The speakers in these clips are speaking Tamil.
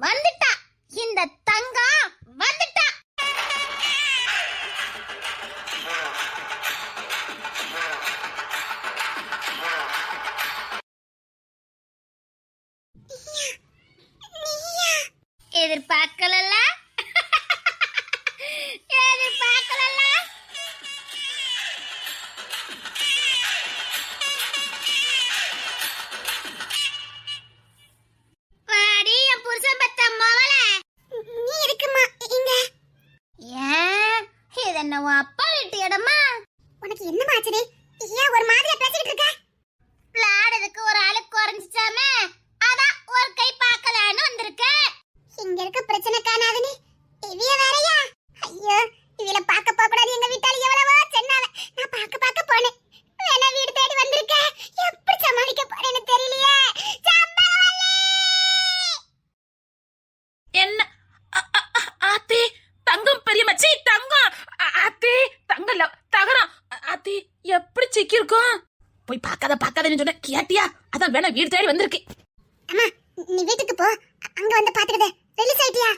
வந்துட்டா, இந்த தங்கம் வந்துட்டா. எதிர்பார்க்கல எதிர்பார்க்கல. வாடி என் புருஷன் பத்த மவள. நீ இருக்குமா இங்க? ஏன் இது என்ன உன் அப்பா வீட்டு இடமா? உனக்கு என்ன மாச்சடி? ஏன் ஒரு மாதிரியா பேசிட்டு இருக்க? விளையாடுறதுக்கு ஒரு ஆளு குறைஞ்சிச்சாமே, அதான் ஒரு கை பார்க்கலான்னு வந்திருக்க. இங்க இருக்க பிரச்சனை காணாதுன்னு இவிய வேறயா? ஐயோ, இவில பார்க்க போக கூடாது. எங்க வீட்டால எவ்வளவோ சொன்னாவ, நான் பார்க்க போனேன். வேணா வீடு தேடி வந்திருக்க. எப்படி சமாளிக்க போறேன்னு தெரியலையே. என்ன ஆத்தி தங்கம் பெரிய மச்சி தங்கம் ஆத்தி தங்கல தகரம் ஆத்தி எப்படி சிக்கி இருக்கும்? போய் பார்க்காதன்னு சொன்ன கேட்டியா? அதான் வேணா வீடு தேடி வந்திருக்கு. அம்மா நீ வீட்டுக்கு போ, அங்க வந்து பாத்துக்கதே. ரிலீஸ் ஆயிட்டியா?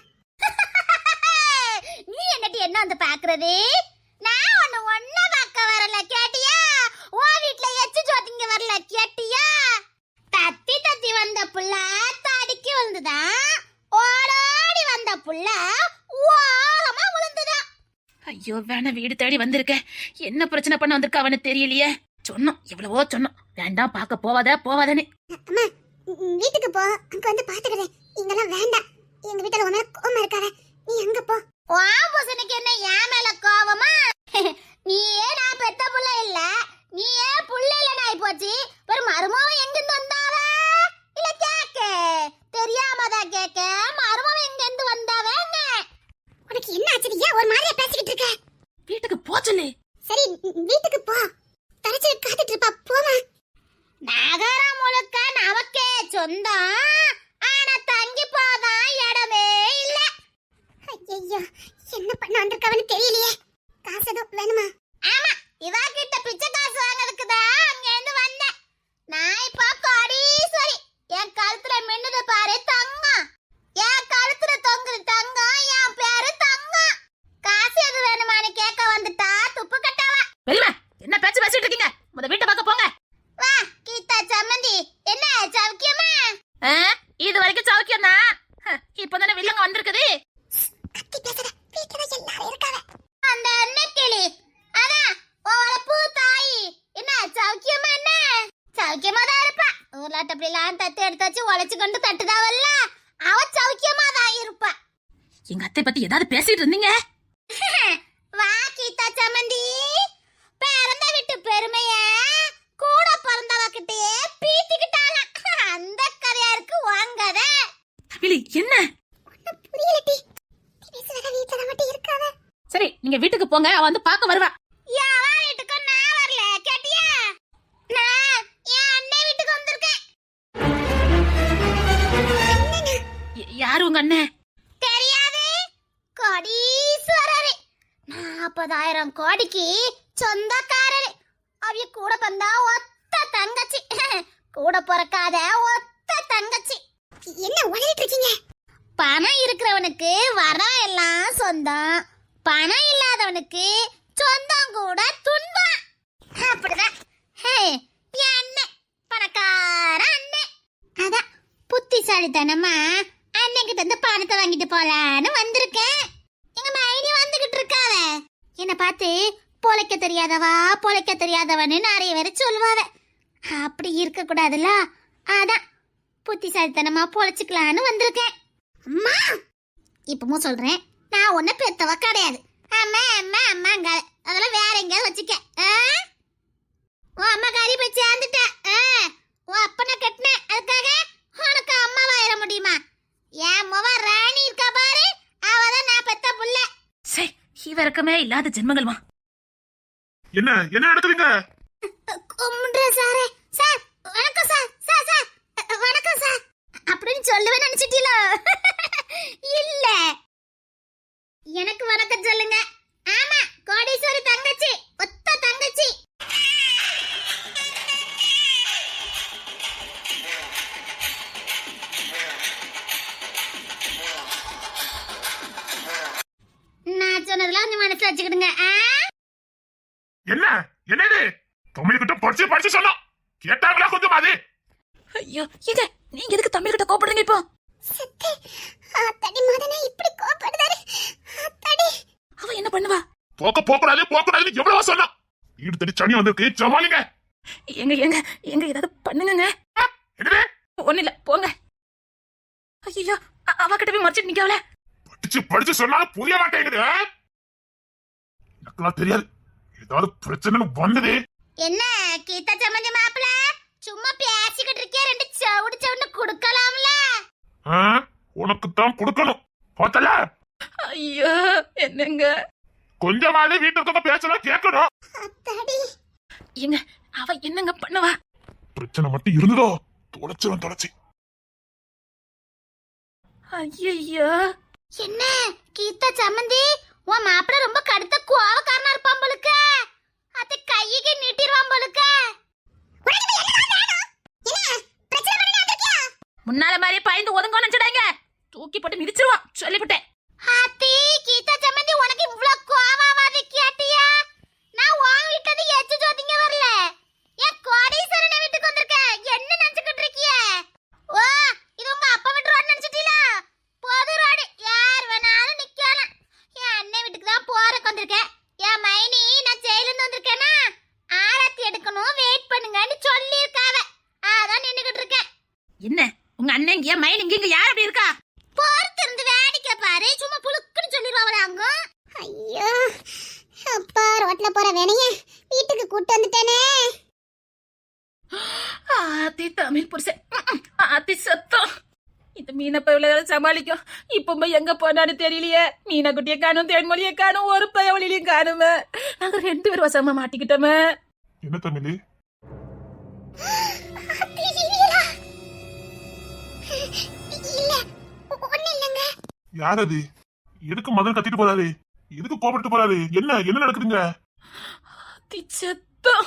நீ என்னடி என்ன வந்து பாக்குறது? நான் ஒண்ணு பார்க்க வரல கேட்டியா? உன் வீட்ல எச்சு ஜோதிங்க வரல கேட்டியா? தத்தி வந்த புள்ள தடிக்கு விழுந்துதா, ஓடோடி வந்த புள்ள ஓரமா விழுந்துதா. ஐயோ வேணா வீடு தேடி வந்திருக்க. என்ன பிரச்சனை பண்ண வந்திருக்க அவனு தெரியலையே. சொன்னோம், எவ்வளவோ சொன்னோம், வேண்டாம் பார்க்க போவாதன்னு. அம்மா வீட்டுக்கு போ, அங்க வந்து பாத்துக்கதே. இங்கெல்லாம் வேண்டாம். எங்க வீட்டுல உன் மேல கோவமா இருக்காத, நீ அங்க போ. புருஷனுக்கு என்ன என் மேல கோவமா? நீயே நான் பெத்த புள்ள இல்ல, நீயே புள்ள இல்ல நாய் போச்சு. ஒரு மருமவ எங்கிருந்து வந்தாவ? இல்ல கேக்க தெரியாமதான் கேக்க, மருமவ எங்கிருந்து வந்தாவங்க? உனக்கு என்ன ஆச்சு? ஏன் ஒரு மாதிரியா பேசிக்கிட்டு இருக்க? வீட்டுக்கு போ சொல்லு. சரி வீட்டுக்கு போ, தரச்சு காத்துட்டு இருப்பா, போமா. நகரம் முழுக்க நமக்கே சொந்தம், ஆனா தங்கி போதான் இடமே இல்ல. ஐயோ என்ன பண்ண வந்திருக்கவனு தெரியலையே. காசு எதுவும் வேணுமா? ஆமா, இவா கிட்ட பிச்சை காசு வாங்குறதுக்கு தான் அங்க இருந்து வந்தேன். நான் இப்ப கோடீஸ்வரி. என் கழுத்துல மின்னுது பாரு தங்கம், என் கழுத்துல தொங்குது தங்கம், என் பேரு தங்கம். காசு எது வேணுமான்னு கேட்க வந்துட்டா துப்பு கட்டவா. வெளிமா என்ன பேச்சு பேசிட்டு இருக்கீங்க? முத வீட்டை பார்க்க போங்க. வா கீதா சம்மந்தி, என்ன சௌக்கியமா? இது வரைக்கும் சௌக்கியம் தான். இப்பதானே வில்லங்க வந்திருக்குது. கத்தி பேசுற வீட்டுல எல்லாரும் இருக்காங்க. அந்த அன்னக்கிளி அதான் ஓலப்பூ தாயி, என்ன சௌக்கியமா? என்ன சௌக்கியமா தான் இருப்பா. ஊர்லாட்ட அப்படிலாம் தத்து எடுத்து வச்சு உழைச்சு கொண்டு தட்டுதாவல்ல, அவ சௌக்கியமா தான் இருப்பா. எங்க அத்தை பத்தி ஏதாவது பேசிட்டு இருந்தீங்க? வா கீதா சம்மந்தி, பிறந்த வீட்டு பெருமைய கூட பிறந்தவகிட்டே பீத்திக்கிட்டாலாம். அந்த கதையா இருக்கு வாங்கத. என்ன புரியலடி, பேசுறத வீட்டுல மட்டும் இருக்காத. சரி நீங்க வீட்டுக்கு போங்க, அவ வந்து பார்க்க வருவா. யாவா வீட்டுக்கு நான் வரல கேட்டியா? நான் என் அண்ணன் வீட்டுக்கு வந்திருக்கேன். யாரு உங்க அண்ணன்? தெரியாது, கோடீஸ்வரர். 40,000 கோடிக்கு சொந்தக்காரர். அவிய கூட பந்தா ஒத்த தங்கச்சி, கூட பிறக்காத ஒத்த தங்கச்சி. என்ன உளறிட்டு இருக்கீங்க? பணம் இருக்கிறவனுக்கு வரம் எல்லாம் சொந்தம், பணம் இல்லாதவனுக்கு சொந்தம் கூட துன்பம். அப்படிதான் என் அண்ணன், பணக்கார அண்ணன். அதான் புத்திசாலித்தனமா அண்ணன் கிட்ட இருந்து பணத்தை வாங்கிட்டு போலான்னு வந்திருக்கேன். எங்க மைனி வந்துகிட்டு இருக்காவ. என்ன பார்த்து பொழைக்க தெரியாதவன்னு நிறைய பேர் சொல்லுவாவ. அப்படி இருக்க கூடாதுல்ல, அதான் புத்திசாலித்தனமா பொழைச்சுக்கலான்னு வந்திருக்கேன். அம்மா இப்பவும் சொல்றேன், நான் ஒன்ன பெத்தவ கிடையாது. அம்மா அம்மா அம்மாங்க அதெல்லாம் வேற எங்கேயாவது வச்சுக்க. உன் அம்மா காரி போய் சேர்ந்துட்ட. உன் அப்பனை கட்டினேன், அதுக்காக உனக்கு அம்மாவாயிர முடியுமா? என் முவ ராணி இருக்கா பாரு, அவதான் நான் பெத்த புள்ள. இவருக்குமே இல்லாத ஜென்மங்கள்மா. என்ன நடக்குதுங்க? கும்பிடுற சாரே. சார் வணக்கம் சார். சார் சார் வணக்கம் சார் அப்படின்னு சொல்லுவேன் நினைச்சிட்டீங்களோ? இல்ல, எனக்கு வணக்கம் சொல்லுங்க. ஆமா, கோடீஸ்வரி தங்கச்சி, ஒத்த தங்கச்சி. கேட்டாங்களா கொஞ்சம் அது? ஐயோ ஏங்க நீங்க எதுக்கு தம்பி கிட்ட கோபப்படுறீங்க இப்போ? சத்தே ஆத்தாடி மதனே இப்படி கோபப்படுதாரு. ஆத்தாடி அவ என்ன பண்ணுவா? போக்கூடாதுன்னு எவ்வளவு சொன்னா? வீடு தடி சனி வந்திருக்கு, சமாளிங்க. எங்க எங்க எங்க ஏதாவது பண்ணுங்க. என்னது? ஒண்ணு இல்ல போங்க. ஐயோ அவகிட்ட போய் மறைச்சிட்டு நிக்கவல. படிச்சு சொன்னாலும் புரிய மாட்டேங்குது. எனக்குலாம் தெரியாது, ஏதாவது பிரச்சனை வந்தது. என்ன கீதா சம்மந்தி மாப்பிள சும்மா பேசிக்கிட்டு இருக்கே, ரெண்டு சவுடு குடுக்கலாம்ல? உனக்கு தான் கொடுக்கணும் பார்த்தல. ஐயோ என்னங்க கொஞ்சமாவது வீட்டுக்கு பேசலாம் கேட்கணும். அத்தாடி ஏங்க அவ என்னங்க பண்ணுவா? பிரச்சனை மட்டும் இருந்ததோ தொலைச்சு. ஐயோ என்ன கீதா சம்மந்தி உன் மாப்பிள ரொம்ப கடுத்த கோவக்காரனா இருப்பான் போலுக்க. அத கையிக்கு நீட்டிடுவான் போலுக்க. முன்னால மாதிரி பயந்து ஒதுங்க நினைச்சிடாங்க. தூக்கி போட்டு மிதிச்சிருவான் சொல்லிவிட்டேன். ஹாத்தி கீதா சம்மந்தி உனக்கு இவ்ளோ கோவமாவது கேட்டியா? நான் உன் வீட்டுல எச்சு ஜோதிங்க வரல, என் கோடீஸ்வரன் வீட்டுக்கு வந்திருக்கேன். என்ன நினைச்சுக்கிட்டு இருக்கிய? ஓ இது உங்க அப்பா வீட்டு ரோடு நினைச்சிட்டீங்களா? பொது ரோடு, யார் வேணாலும் நிக்கலாம். என் அண்ணன் வீட்டுக்கு தான் போறக்கு வந்திருக்கேன். என் மைனி நான் ஜெயில இருந்து வந்திருக்கேனா, ஆராத்தி எடுக்கணும் வெயிட் பண்ணுங்கன்னு சொல்லி இருக்காவ. அதான் நின்னுகிட்டு இருக்கேன். என்ன உங்க அண்ணன் இங்க மயன் இங்க யார் அப்படி இருக்கா? பொறுத்து இருந்து வேடிக்கை பாரு, சும்மா புழுக்குன்னு சொல்லிடுவாங்களே அங்க. ஐயோ அப்பா ரோட்ல போற வேணைய வீட்டுக்கு கூட்டு வந்துட்டேனே. ஆத்தி தமிழ் புருஷன் ஆத்தி சத்தம். இந்த மீனை பயில சமாளிக்கும். இப்ப போய் எங்க போனான்னு தெரியலையே. மீனை குட்டியை காணும், தேன்மொழியை காணும், ஒரு பயவழிலையும் காணுமே. நாங்க 2 பேரும் வசமா மாட்டிக்கிட்டோமே. என்ன தமிழ்? யார் அது? எதுக்கு மதன் கத்திட்டு போறாரு? எதுக்கு கோபப்பட்டு போறாரு? என்ன நடக்குதுங்க? ஆத்தி சத்தம்.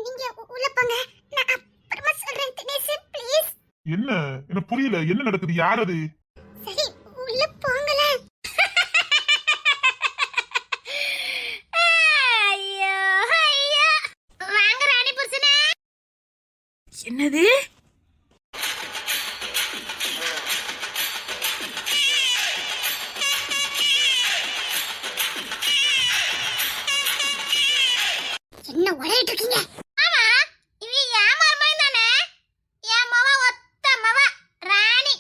நீங்க உள்ள போங்க, நான் அப்புறமா சொல்றேன். தினேஷ் ப்ளீஸ். என்ன புரியல, என்ன நடக்குது? யார் அது? சரி உள்ள போங்களே. ஐயோ ஐயோ வாங்க ராணி புருஷனே. என்னது? என்ன உளறிட்டு இருக்கீங்க? ஆமா இவ ஏன் மருமகன் தானே? என் மவ ஒத்த மவ ராணி.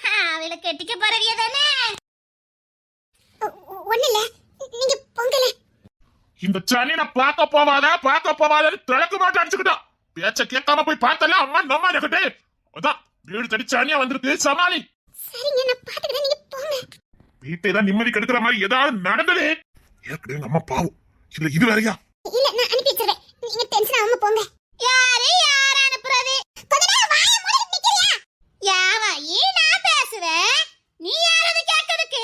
அவளை கெட்டிக்க போறவிய தானே? ஒண்ணுல நீங்க பொங்கல. இந்த சனியை பார்க்க போவாதான்னு திறக்க மாட்டேன் அடிச்சுக்கிட்டான். பேச்ச கேட்காம போய் பார்த்தல அம்மா நம்ம இருக்கட்டே. அதான் வீடு தடி சனியா வந்திருக்கு, சமாளி. சரிங்க நான் பாத்துக்கிறேன், நீங்க போங்க. வீட்டை தான் நிம்மதி கெடுக்கிற மாதிரி ஏதாவது நடந்தது. ஏற்கனவே எங்க அம்மா பாவம், இல்ல இது வேறையா? இல்ல நான் அனுப்பி வச்சிரேன், நீங்க டென்ஷன் ஆகாம போங்க. யார் அனுப்புறது? கொஞ்ச நேரம் வாயை மூடிட்டு நிக்கிறியா? யாவாயி நான் பேசுவேன், நீ யாரது கேட்கிறதுக்கு?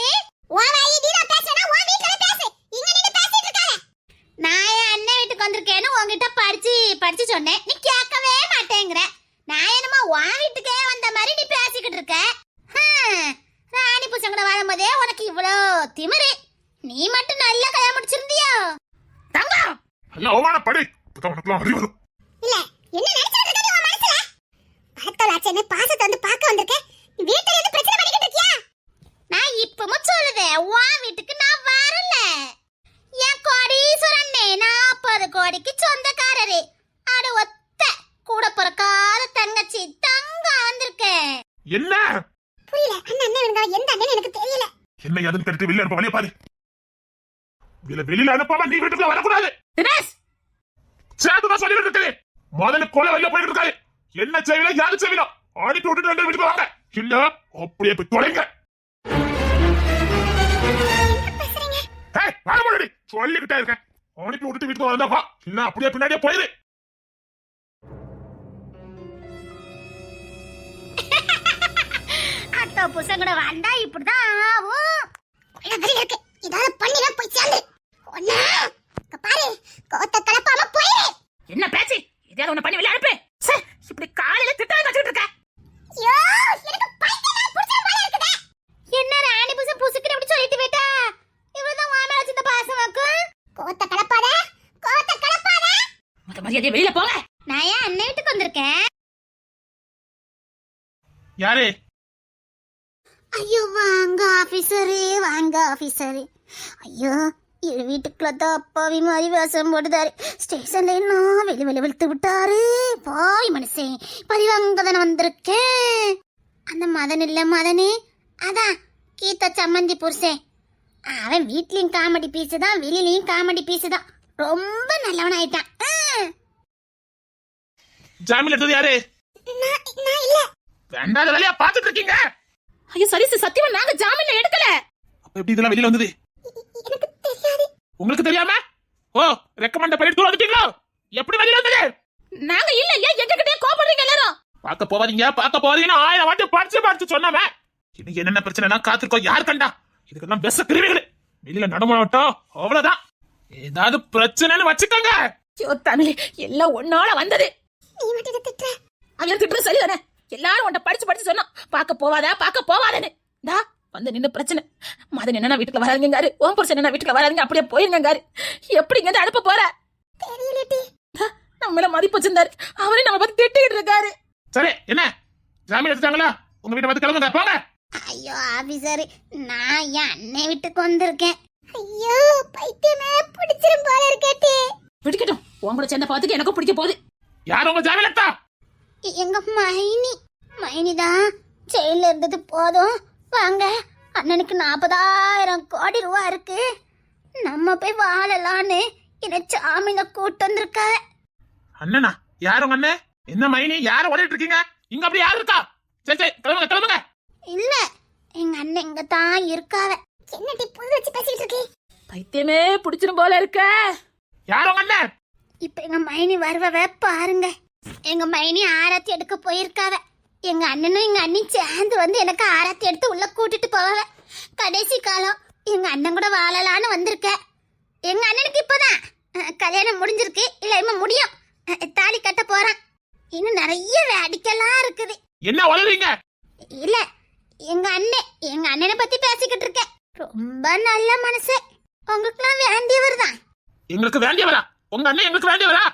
வாவாயி நீ நான் பேசுறேனா உன் வீட்ல பேசு, இங்க நின்னு பேசிட்டு இருக்காத. நான் என் அண்ணன் வீட்டுக்கு வந்திருக்கேன்னு உன்கிட்ட படிச்சு சொன்னேன், நீ கேட்கவே மாட்டேங்கற. நான் என்னமா உன் வீட்டுக்கே வந்த மாதிரி நீ பேசிக்கிட்டு இருக்க. ராணி புசங்கட வாழும்போதே உனக்கு இவ்வளோ திமிரு. நீ மட்டும் நல்ல கைய முடிச்சிருந்தியோ? தங்கம் அல்ல அவமானப்படு, இப்பதான் உனக்குலாம் அறிவு வரும். இல்ல என்ன நினைச்சிட்டு இருக்க உன் மனசுல? பத்தலாச்சேன்னு பாசத்தை வந்து பார்க்க வந்திருக்கேன், நீ வீட்டுல இருந்து பிரச்சனை பண்ணிக்கிட்டு இருக்கியா? நான் இப்பவும் சொல்லுதேன், உன் வீட்டுக்கு நான் வரல. என் கோடீஸ்வரன்னே 40 கோடிக்கு சொந்தக்காரரு. அட ஒத்த கூட பிறக்காத தங்கச்சி தங்கம் வந்திருக்கேன். என்ன புரியல? அண்ணன் வேணுங்க, எந்த அண்ணன் எனக்கு தெரியல. என்ன யாதுன்னு கேட்டு வெளியே அனுப்ப, வழிய பாரு. வெளியில அனுப்பாம நீ வீட்டுக்குள்ள வரக்கூடாது. தினேஷ் சேர்த்துதான் சொல்லிட்டு இருக்குது. முதல்ல கொலை வெளில போயிட்டு இருக்காரு. என்ன செய்யல யாரு செய்யல ஆடிட்டு விட்டுட்டு ரெண்டு வீட்டுக்கு வாங்க, இல்ல அப்படியே போய் தொலைங்க. சொல்லிக்கிட்டே இருக்கேன், ஆடிட்டு விட்டுட்டு வீட்டுக்கு வந்தாப்பா, இல்ல அப்படியே பின்னாடியே போயிரு. அத்த புசங்கட வந்தா இப்படிதான் ஆகும். இருக்கு ஏதாவது பண்ணினா போய் சேர்ந்து ஒண்ணா பாரு, கோத்த கலப்பாம போய். என்ன பேச்சு? இதையாவது ஒண்ணு பண்ணி வெளிய அனுப்பு. சே இப்படி காலையில திட்டம் வச்சிட்டு இருக்க. ஐயோ எனக்கு பைத்தியம் புடிச்ச போல இருக்குடா. என்ன ராணி புச புசுக்கு இப்படி சொல்லிட்டு போய்ட்டா? இவ்வளவுதான் மாமேல வச்சிருந்த பாசமாக்கு. கோத்த கலப்பாத. மொத மரியாதையா வெளியில போங்க. நான் ஏன் அண்ணன் வீட்டுக்கு வந்திருக்கேன், யாரு? ஐயோ வாங்க ஆபீசரே, வாங்க ஆபீசரே. ஐயோ இது வீட்டுக்குள்ள தான் அப்பாவி மாதிரி வேஷம் போட்டுதாரு. ஸ்டேஷன்ல என்ன வெளி வெளுத்து விட்டாரு. பாய் மனுஷன், பழிவாங்க தானே வந்திருக்கேன். அந்த மதன் இல்ல மதனே, அதான் கீதா சம்மந்தி புருஷன். அவன் வீட்லயும் காமெடி பீஸ் தான், வெளியிலயும் காமெடி பீஸ் தான். ரொம்ப நல்லவன் ஆயிட்டான். ஜாமீன் எடுத்தது யாரு? நான் இல்ல. ரெண்டாவது வேலையா பாத்துட்டு இருக்கீங்க. ஐயோ சரி சத்தியமா நாங்க ஜாமீன்ல எடுக்கல. அப்ப எப்படி இதெல்லாம் வெளியில வந்தது? எனக்கு தெரியாது. உங்களுக்கு தெரியாம? ஓ, ரெக்கமெண்ட் பண்ணி தூர வந்துட்டீங்களோ? எப்படி வெளியில வந்தது? நாங்க இல்ல, ஏன் எங்க கிட்டே கோபப்படுறீங்க எல்லாரும்? பார்க்க போவாதீங்கன்னு 1000 வாட்டி படிச்சு சொன்னவன். இன்னைக்கு என்னென்ன பிரச்சனைனா காத்திருக்கோம். யார் கண்டா? இதுக்கெல்லாம் பெச கிருவிகள் வெளியில நடமாட்டோம். அவ்வளவுதான். ஏதாவது பிரச்சனைன்னு வச்சுக்கோங்க. ஐயோ தமிழ், எல்லாம் ஒன்னால வந்தது. நீ மட்டும் திட்டுற. அவன் திட்டுறது சரிதானே? எல்லாரும் உன்ட்ட படிச்சு சொன்னோம் பார்க்க போவாதேன்னு. டா வந்து நின்று பிரச்சனை. மதன் என்ன வீட்டுல வராதுங்காரு, ஓம் புருஷன் என்ன வீட்டுல வராதுங்க, அப்படியே போயிருங்காரு. எப்படி இங்க அனுப்ப போற? தெரியலடி. நம்மள மதிப்பு வச்சிருந்தாரு, அவரே நம்ம பத்தி திட்டிட்டு இருக்காரு. சரி, என்ன ஜாமீன் எடுத்துட்டாங்களா? உங்க வீட்டை பார்த்து கிளம்புங்க, போங்க. ஐயோ ஆபீசர், நான் என் அண்ணன் வீட்டுக்கு வந்திருக்கேன். ஐயோ பைத்தியமே பிடிச்சிரும் போல இருக்கே. பிடிக்கட்டும், உங்களோட சேர்ந்த பார்த்துக்கு எனக்கும் பிடிக்க போகுது. யார் உங்க ஜாமீன் எடுத்தா? எங்க மைனிதான் ஜெயில இருந்தது போதும். வாங்க, அண்ணனுக்கு 40,000 கோடி ரூபா இருக்கு. நம்ம போய் வாழலான்னு என்ன ஜாமீன கூட்டு வந்திருக்க. அண்ணனா? யார் உங்க அண்ணன்? என்ன மைனி, யார ஓடிட்டு இருக்கீங்க? இங்க அப்படி யாரு இருக்கா? சரி கிளம்புங்க. இல்ல, எங்க அண்ணன் இங்க தான் இருக்காவ. என்னடி புது வச்சு பேசிட்டு இருக்கே? பைத்தியமே பிடிச்சிரும் போல இருக்க. யார் உங்க அண்ணன்? இப்ப எங்க மைனி வருவவ பாருங்க. எங்க மைனி ஆராத்தி எடுக்க போயிருக்காவ. எங்க அண்ணனும் எங்க அண்ணி சேர்ந்து வந்து எனக்கு ஆராத்தி எடுத்து உள்ள கூட்டிட்டு போவாவ. கடைசி காலம் எங்க அண்ணன் கூட வாழலான்னு வந்திருக்க. எங்க அண்ணனுக்கு இப்பதான் கல்யாணம் முடிஞ்சிருக்கு, இல்ல இனிமே முடியும். தாலி கட்ட போறான். இன்னும் நிறைய வேடிக்கைலாம் இருக்குது. என்ன வளருவீங்க? இல்ல, எங்க அண்ணனை பத்தி பேசிக்கிட்டு இருக்கேன். ரொம்ப நல்ல மனசு, உங்களுக்குலாம் வேண்டியவர் தான். எங்களுக்கு வேண்டியவரா? உங்க அண்ணன் எங்களுக்கு வேண்டியவரா?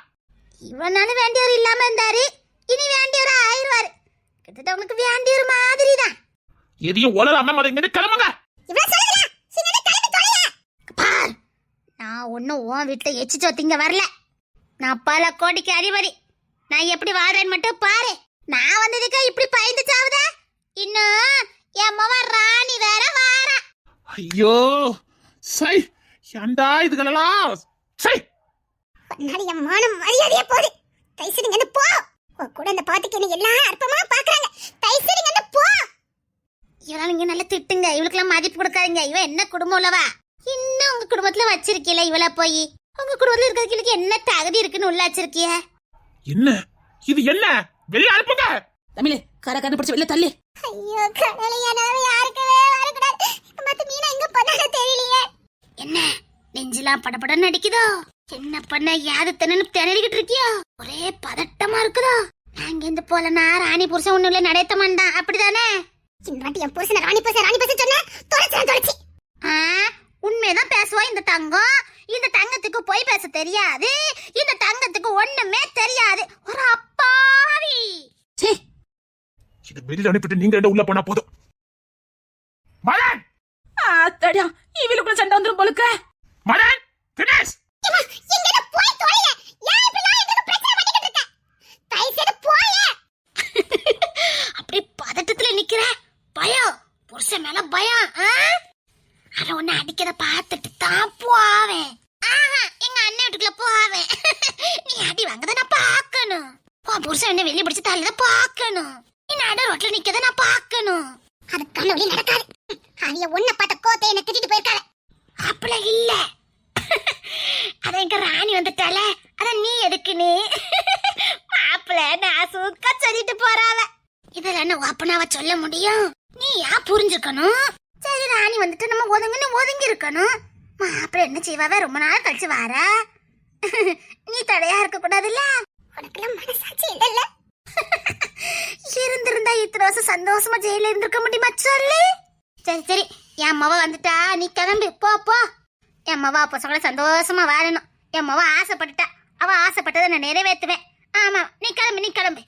இவனால வேண்டியவர் இல்லாம இருந்தாரு, இனி வேண்டியவர் ஆயிருவாரு. கிட்டத்தட்ட உங்களுக்கு வேண்டியவர் மாதிரி தான். எதையும் உளராம முதல்ல கிளம்புங்க. பார், நான் ஒன்னும் உன் வீட்டுல எச்சு சொத்திங்க வரல. நான் பல கோடிக்கு அதிபதி. நான் எப்படி வாழ்றேன்னு மட்டும் பாரு. நான் வந்ததுக்கு இப்படி பயந்து சாவுத. இன்னும் என் மவ ராணி வேற வாரா. ஐயோ சை, ஏண்டா இதுகளெல்லாம்? சை, பண்ணாடி என் மானம் மரியாதையா போகுது. தைசரிங்க அந்த போ. உன் கூட அந்த பாட்டுக்கு என்ன எல்லாரும் அற்பமா பாக்குறாங்க. தைசரிங்க அந்த போ. இவளால இங்க நல்லா திட்டுங்க, இவளுக்கெல்லாம் மதிப்பு கொடுக்காதீங்க. இவ என்ன குடும்பம் உள்ளவா? இன்னும் உங்க குடும்பத்துல வச்சிருக்கீல இவள போய். உங்க குடும்பத்துல இருக்கிறதுக்கு என்ன தகுதி இருக்குன்னு உள்ள வச்சிருக்கிய? என்ன இது? என்ன வெளியே அனுப்புங்க. தமிழ், கரை கண்டுபிடிச்சு வெளில தள்ளி. ஐயோ கடலையா, நான் யாருக்கவே வரக்கூடாது. மத்த மீனா எங்க பண்ணால தெரியலையே. என்ன நெஞ்செல்லாம் படபடன்னு அடிக்குதோ? என்ன பண்ண யாது தின்னு திணறிக்கிட்டு இருக்கியோ? ஒரே பதட்டமா இருக்குதோ? நாங்க இந்த போலனா ராணி புருஷன் ஒண்ணு இல்ல நடத்த மாட்டான், அப்படிதானே? இந்த வாட்டி என் புருஷன் ராணி புருஷன் சொன்ன தொலைச்சு. உண்மைதான் பேசுவோம் இந்த தங்கம். இந்த தங்கத்துக்கு போய் பேச தெரியாது. இந்த தங்கத்துக்கு ஒண்ணுமே தெரியாது. ஒரு அப்பாவி. இது வெளியில அனுப்பிட்டு நீங்க ரெண்டு உள்ள போனா போதும். மதன், ஆத்தடியா, இவளுக்குள்ள சண்டை வந்துரும் போலுக்க. மதன், தினேஷ், எங்கட போய் தொலைய. ஏன் இப்படி எங்களுக்கு பிரச்சனை பண்ணிக்கிட்டு இருக்க? தைசெடு போய. அப்படி பதட்டத்துல நிக்கிற. பயம், புருஷன் மேல பயம். அட ஒண்ணு அடிக்கத பார்த்துட்டு தான் போவேன். எங்க அண்ணன் வீட்டுக்குள்ள போவேன். நீ அடி வாங்கத நான் பாக்கணும். புருஷன் என்ன வெளியே பிடிச்சு தள்ளத பாக்கணும். நீ நட ரோட்ல நிக்கத நான் பாக்கணும். அது கண்ணு நடக்காது. அவிய ஒன்ன பார்த்த கோத்தை என்ன திட்டிட்டு போயிருக்காத. அப்பல இல்ல. அத எங்க ராணி வந்துட்டால, அத நீ எதுக்குன்னு மாப்பிள்ள நான் சூக்கா சொல்லிட்டு போறாவ. இதெல்லாம் என்ன அப்பனாவ சொல்ல முடியும்? நீ யா புரிஞ்சுக்கணும். சரி ராணி வந்துட்டு நம்ம ஒதுங்கி இருக்கணும். மாப்பிள்ள என்ன செய்வாவ? ரொம்ப நாள் கழிச்சு வாரா. நீ தடையா இருக்க கூடாதுல்ல? உனக்கெல்லாம் மனசாட்சி இல்லல்ல? இருந்திருந்தா இத்தனை வருஷம் சந்தோஷமா ஜெயில இருந்திருக்க முடியுமா சொல்லு? சரி என் மவ வந்துட்டா, நீ கிளம்பு போ. என் மவ பசங்களை சந்தோஷமா வாழணும். என் மவ ஆசைப்பட்டுட்டா, அவ ஆசைப்பட்டதை நான் நிறைவேற்றுவேன். ஆமா, நீ கிளம்பு.